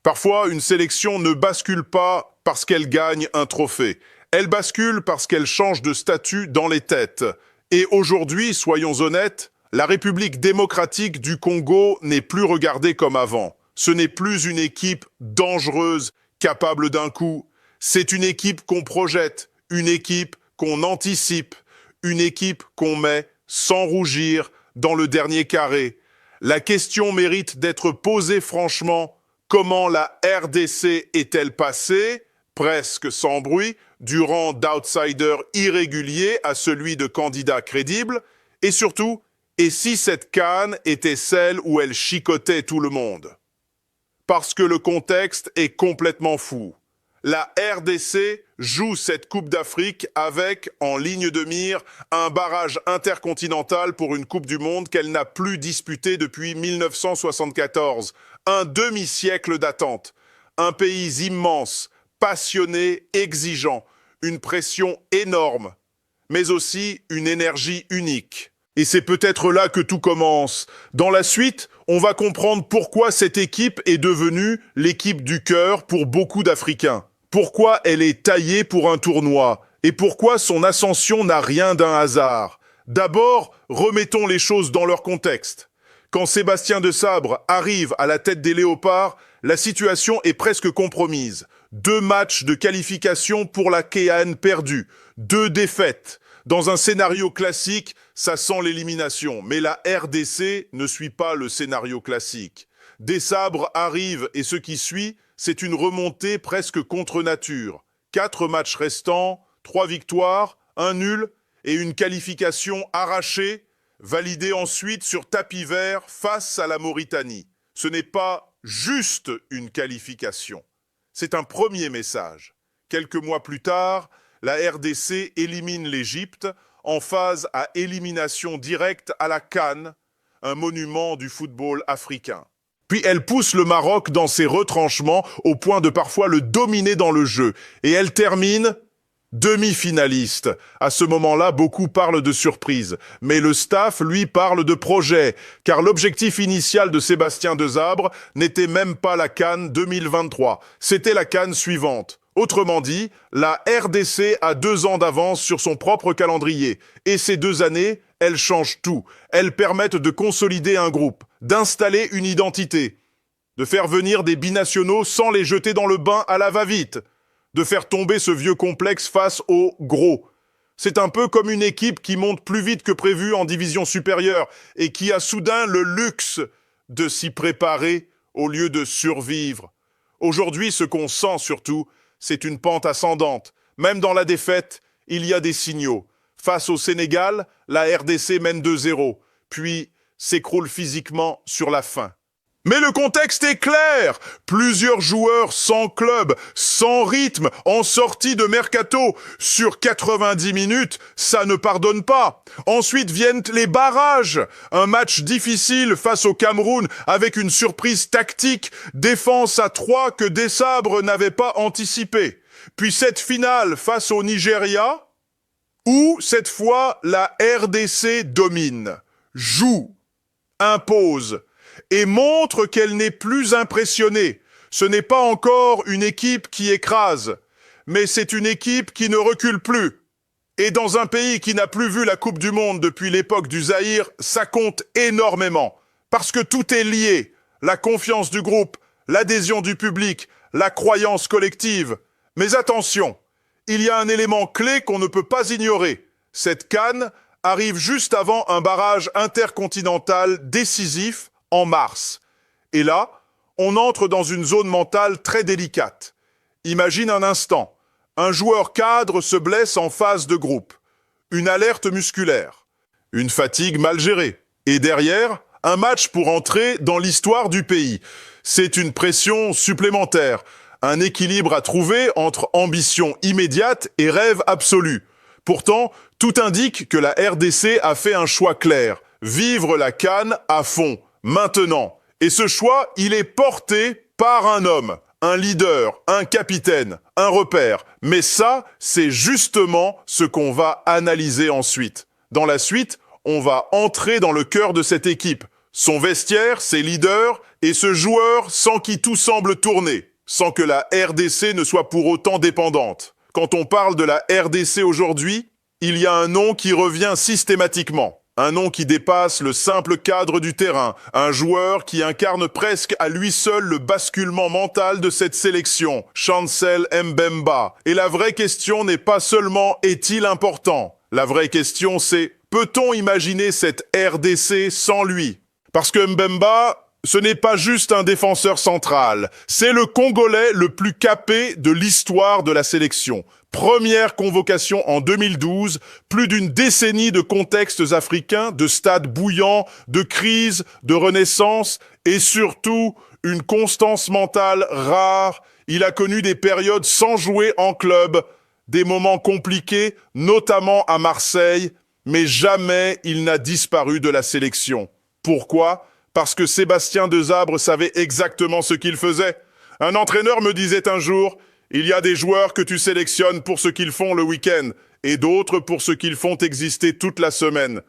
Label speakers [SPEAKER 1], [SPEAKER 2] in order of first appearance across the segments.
[SPEAKER 1] Parfois, une sélection ne bascule pas parce qu'elle gagne un trophée. Elle bascule parce qu'elle change de statut dans les têtes. Et aujourd'hui, soyons honnêtes, la République démocratique du Congo n'est plus regardée comme avant. Ce n'est plus une équipe dangereuse, capable d'un coup. C'est une équipe qu'on projette, une équipe qu'on anticipe, une équipe qu'on met sans rougir dans le dernier carré. La question mérite d'être posée franchement. Comment la RDC est-elle passée, presque sans bruit, du rang d'outsider irrégulier à celui de candidat crédible? Et surtout, et si cette CAN était celle où elle chicotait tout le monde? Parce que le contexte est complètement fou. La RDC joue cette Coupe d'Afrique avec, en ligne de mire, un barrage intercontinental pour une Coupe du Monde qu'elle n'a plus disputée depuis 1974. Un demi-siècle d'attente. Un pays immense, passionné, exigeant. Une pression énorme, mais aussi une énergie unique. Et c'est peut-être là que tout commence. Dans la suite, on va comprendre pourquoi cette équipe est devenue l'équipe du cœur pour beaucoup d'Africains. Pourquoi elle est taillée pour un tournoi et pourquoi son ascension n'a rien d'un hasard. D'abord, remettons les choses dans leur contexte. Quand Sébastien Desabre arrive à la tête des Léopards, la situation est presque compromise. 2 matchs de qualification pour la CAN perdus, 2 défaites. Dans un scénario classique, ça sent l'élimination. Mais la RDC ne suit pas le scénario classique. Desabre arrive et ce qui suit, c'est une remontée presque contre nature. 4 matchs restants, 3 victoires, 1 nul et une qualification arrachée, validée ensuite sur tapis vert face à la Mauritanie. Ce n'est pas juste une qualification. C'est un premier message. Quelques mois plus tard, la RDC élimine l'Égypte en phase à élimination directe à la CAN, un monument du football africain. Puis elle pousse le Maroc dans ses retranchements au point de parfois le dominer dans le jeu. Et elle termine demi-finaliste. À ce moment-là, beaucoup parlent de surprise. Mais le staff, lui, parle de projet. Car l'objectif initial de Sébastien Desabre n'était même pas la CAN 2023. C'était la CAN suivante. Autrement dit, la RDC a 2 ans d'avance sur son propre calendrier. Et ces 2 années, elles changent tout. Elles permettent de consolider un groupe, d'installer une identité, de faire venir des binationaux sans les jeter dans le bain à la va-vite, de faire tomber ce vieux complexe face aux gros. C'est un peu comme une équipe qui monte plus vite que prévu en division supérieure et qui a soudain le luxe de s'y préparer au lieu de survivre. Aujourd'hui, ce qu'on sent surtout, c'est une pente ascendante. Même dans la défaite, il y a des signaux. Face au Sénégal, la RDC mène 2-0, puis s'écroule physiquement sur la fin. Mais le contexte est clair. Plusieurs joueurs sans club, sans rythme, en sortie de mercato. Sur 90 minutes, ça ne pardonne pas. Ensuite viennent les barrages. Un match difficile face au Cameroun avec une surprise tactique, défense à 3 que Desabre n'avait pas anticipé. Puis cette finale face au Nigeria, où cette fois la RDC domine, joue, impose et montre qu'elle n'est plus impressionnée. Ce n'est pas encore une équipe qui écrase, mais c'est une équipe qui ne recule plus. Et dans un pays qui n'a plus vu la Coupe du Monde depuis l'époque du Zaïre, ça compte énormément. Parce que tout est lié. La confiance du groupe, l'adhésion du public, la croyance collective. Mais attention, il y a un élément clé qu'on ne peut pas ignorer. Cette CAN arrive juste avant un barrage intercontinental décisif en mars. Et là, on entre dans une zone mentale très délicate. Imagine un instant, un joueur cadre se blesse en phase de groupe. Une alerte musculaire, une fatigue mal gérée. Et derrière, un match pour entrer dans l'histoire du pays. C'est une pression supplémentaire, un équilibre à trouver entre ambition immédiate et rêve absolu. Pourtant, tout indique que la RDC a fait un choix clair, vivre la CAN à fond. Maintenant. Et ce choix, il est porté par un homme, un leader, un capitaine, un repère. Mais ça, c'est justement ce qu'on va analyser ensuite. Dans la suite, on va entrer dans le cœur de cette équipe. Son vestiaire, ses leaders, Et ce joueur sans qui tout semble tourner, sans que la RDC ne soit pour autant dépendante. Quand on parle de la RDC aujourd'hui, il y a un nom qui revient systématiquement. Un nom qui dépasse le simple cadre du terrain. Un joueur qui incarne presque à lui seul le basculement mental de cette sélection. Chancel Mbemba. Et la vraie question n'est pas seulement est-il important? La vraie question c'est peut-on imaginer cette RDC sans lui? Parce que Mbemba, ce n'est pas juste un défenseur central, c'est le Congolais le plus capé de l'histoire de la sélection. Première convocation en 2012, plus d'une décennie de contextes africains, de stades bouillants, de crises, de renaissance et surtout une constance mentale rare. Il a connu des périodes sans jouer en club, des moments compliqués, notamment à Marseille, mais jamais il n'a disparu de la sélection. Pourquoi ? Parce que Sébastien Desabre savait exactement ce qu'il faisait. Un entraîneur me disait un jour, il y a des joueurs que tu sélectionnes pour ce qu'ils font le week-end et d'autres pour ce qu'ils font exister toute la semaine.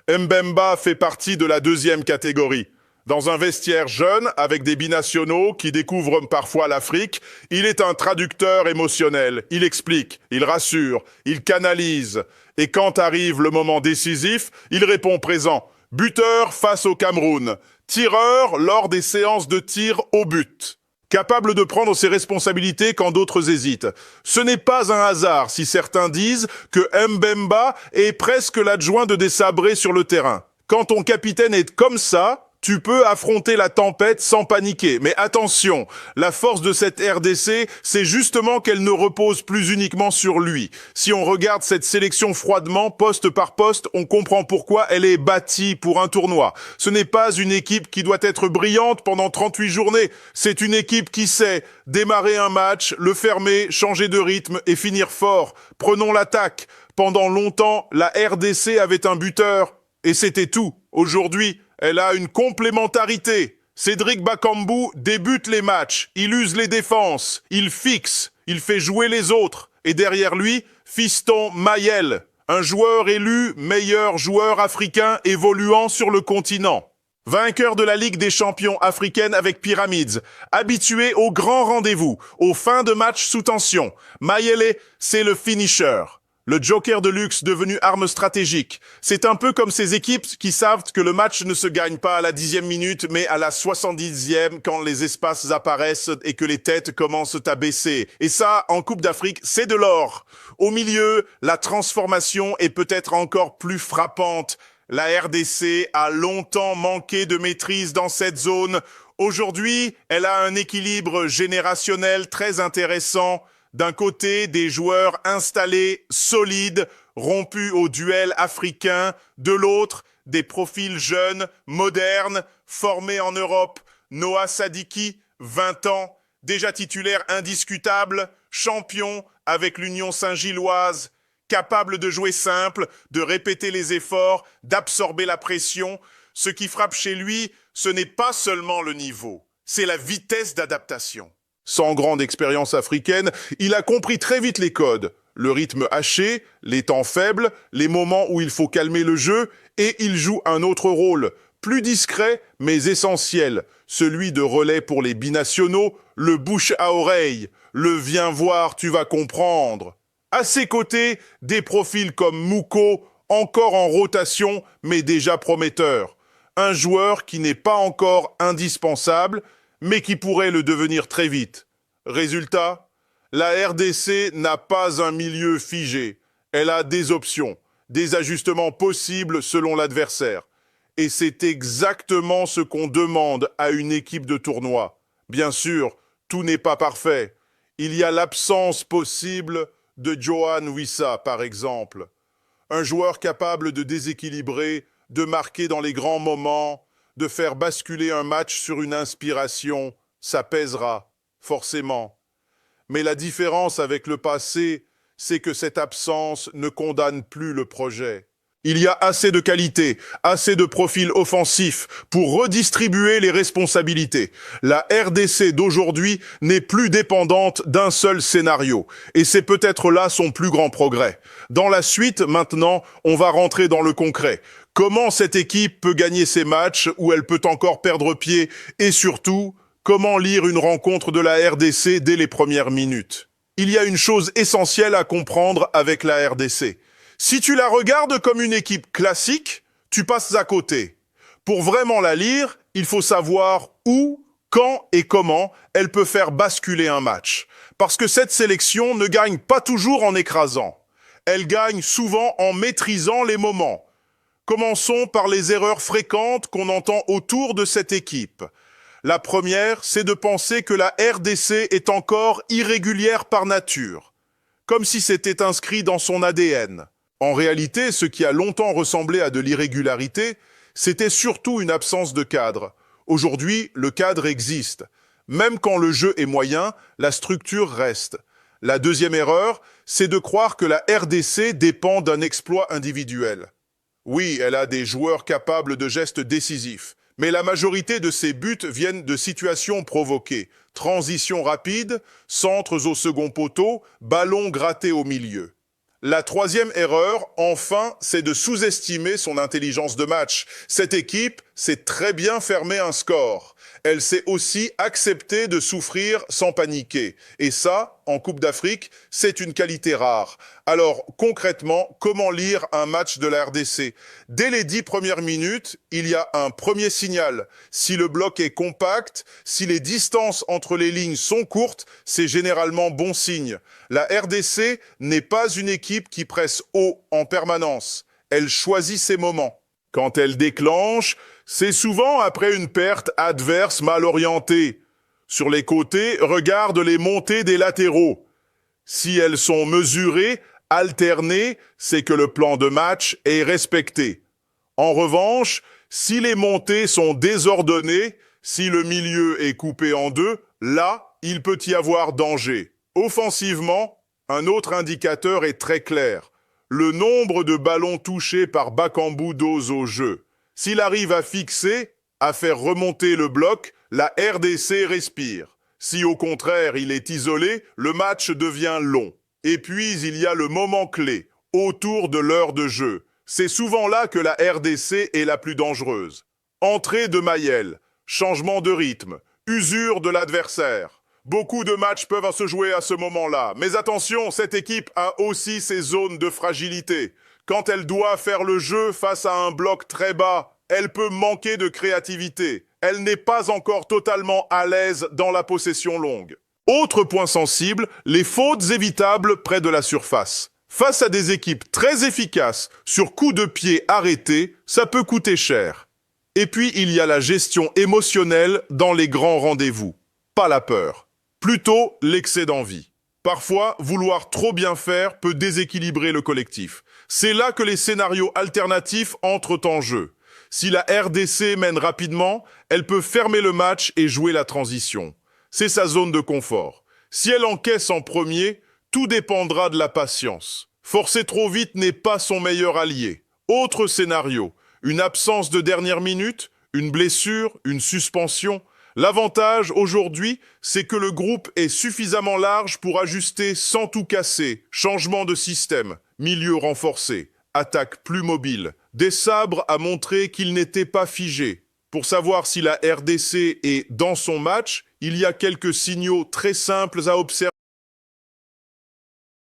[SPEAKER 1] Mbemba fait partie de la deuxième catégorie. Dans un vestiaire jeune, avec des binationaux qui découvrent parfois l'Afrique, il est un traducteur émotionnel. Il explique, il rassure, il canalise. Et quand arrive le moment décisif, il répond présent. Buteur face au Cameroun, tireur lors des séances de tir au but. Capable de prendre ses responsabilités quand d'autres hésitent. Ce n'est pas un hasard si certains disent que Mbemba est presque l'adjoint de Desabré sur le terrain. Quand ton capitaine est comme ça, tu peux affronter la tempête sans paniquer. Mais attention, la force de cette RDC, c'est justement qu'elle ne repose plus uniquement sur lui. Si on regarde cette sélection froidement, poste par poste, on comprend pourquoi elle est bâtie pour un tournoi. Ce n'est pas une équipe qui doit être brillante pendant 38 journées. C'est une équipe qui sait démarrer un match, le fermer, changer de rythme et finir fort. Prenons l'attaque. Pendant longtemps, la RDC avait un buteur. Et c'était tout. Aujourd'hui, elle a une complémentarité. Cédric Bakambu débute les matchs, il use les défenses, il fixe, il fait jouer les autres. Et derrière lui, Fiston Mayel, un joueur élu meilleur joueur africain évoluant sur le continent. Vainqueur de la Ligue des champions africaine avec Pyramids, habitué aux grands rendez-vous, aux fins de match sous tension. Mayele, c'est le finisher. Le joker de luxe devenu arme stratégique. C'est un peu comme ces équipes qui savent que le match ne se gagne pas à la 10e minute, mais à la 70e quand les espaces apparaissent et que les têtes commencent à baisser. Et ça, en Coupe d'Afrique, c'est de l'or. Au milieu, la transformation est peut-être encore plus frappante. La RDC a longtemps manqué de maîtrise dans cette zone. Aujourd'hui, elle a un équilibre générationnel très intéressant. D'un côté, des joueurs installés, solides, rompus au duel africain. De l'autre, des profils jeunes, modernes, formés en Europe. Noah Sadiki, 20 ans, déjà titulaire indiscutable, champion avec l'Union Saint-Gilloise, capable de jouer simple, de répéter les efforts, d'absorber la pression. Ce qui frappe chez lui, ce n'est pas seulement le niveau, c'est la vitesse d'adaptation. Sans grande expérience africaine, il a compris très vite les codes, le rythme haché, les temps faibles, les moments où il faut calmer le jeu, et il joue un autre rôle, plus discret mais essentiel, celui de relais pour les binationaux, le bouche à oreille, le viens voir, tu vas comprendre. À ses côtés, des profils comme Mouko, encore en rotation mais déjà prometteur. Un joueur qui n'est pas encore indispensable, mais qui pourrait le devenir très vite. Résultat, la RDC n'a pas un milieu figé. Elle a des options, des ajustements possibles selon l'adversaire. Et c'est exactement ce qu'on demande à une équipe de tournoi. Bien sûr, tout n'est pas parfait. Il y a l'absence possible de Johan Wissa, par exemple. Un joueur capable de déséquilibrer, de marquer dans les grands moments, de faire basculer un match sur une inspiration, ça pèsera, forcément. Mais la différence avec le passé, c'est que cette absence ne condamne plus le projet. Il y a assez de qualité, assez de profils offensifs pour redistribuer les responsabilités. La RDC d'aujourd'hui n'est plus dépendante d'un seul scénario. Et c'est peut-être là son plus grand progrès. Dans la suite, maintenant, on va rentrer dans le concret. Comment cette équipe peut gagner ces matchs où elle peut encore perdre pied? Et surtout, comment lire une rencontre de la RDC dès les premières minutes? Il y a une chose essentielle à comprendre avec la RDC. Si tu la regardes comme une équipe classique, tu passes à côté. Pour vraiment la lire, il faut savoir où, quand et comment elle peut faire basculer un match. Parce que cette sélection ne gagne pas toujours en écrasant. Elle gagne souvent en maîtrisant les moments. Commençons par les erreurs fréquentes qu'on entend autour de cette équipe. La première, c'est de penser que la RDC est encore irrégulière par nature, comme si c'était inscrit dans son ADN. En réalité, ce qui a longtemps ressemblé à de l'irrégularité, c'était surtout une absence de cadre. Aujourd'hui, le cadre existe. Même quand le jeu est moyen, la structure reste. La deuxième erreur, c'est de croire que la RDC dépend d'un exploit individuel. Oui, elle a des joueurs capables de gestes décisifs, mais la majorité de ses buts viennent de situations provoquées. Transitions rapides, centres au second poteau, ballons grattés au milieu. La troisième erreur, enfin, c'est de sous-estimer son intelligence de match. Cette équipe sait très bien fermer un score. Elle sait aussi accepter de souffrir sans paniquer. Et ça, en Coupe d'Afrique, c'est une qualité rare. Alors, concrètement, comment lire un match de la RDC? Dès les 10 premières minutes, il y a un premier signal. Si le bloc est compact, si les distances entre les lignes sont courtes, c'est généralement bon signe. La RDC n'est pas une équipe qui presse haut en permanence. Elle choisit ses moments. Quand elle déclenche, c'est souvent après une perte adverse mal orientée. Sur les côtés, regarde les montées des latéraux. Si elles sont mesurées, alternées, c'est que le plan de match est respecté. En revanche, si les montées sont désordonnées, si le milieu est coupé en deux, là, il peut y avoir danger. Offensivement, un autre indicateur est très clair. Le nombre de ballons touchés par Bakambu Dose au jeu. S'il arrive à fixer, à faire remonter le bloc, la RDC respire. Si au contraire il est isolé, le match devient long. Et puis il y a le moment clé, autour de l'heure de jeu. C'est souvent là que la RDC est la plus dangereuse. Entrée de Mayel, changement de rythme, usure de l'adversaire. Beaucoup de matchs peuvent se jouer à ce moment-là. Mais attention, cette équipe a aussi ses zones de fragilité. Quand elle doit faire le jeu face à un bloc très bas, elle peut manquer de créativité. Elle n'est pas encore totalement à l'aise dans la possession longue. Autre point sensible, les fautes évitables près de la surface. Face à des équipes très efficaces sur coups de pied arrêtés, ça peut coûter cher. Et puis il y a la gestion émotionnelle dans les grands rendez-vous. Pas la peur. Plutôt l'excès d'envie. Parfois, vouloir trop bien faire peut déséquilibrer le collectif. C'est là que les scénarios alternatifs entrent en jeu. Si la RDC mène rapidement, elle peut fermer le match et jouer la transition. C'est sa zone de confort. Si elle encaisse en premier, tout dépendra de la patience. Forcer trop vite n'est pas son meilleur allié. Autre scénario, une absence de dernière minute, une blessure, une suspension. L'avantage aujourd'hui, c'est que le groupe est suffisamment large pour ajuster sans tout casser. Changement de système, milieu renforcé, attaque plus mobile. Des sabres a montré qu'il n'était pas figé. Pour savoir si la RDC est dans son match, il y a quelques signaux très simples à observer.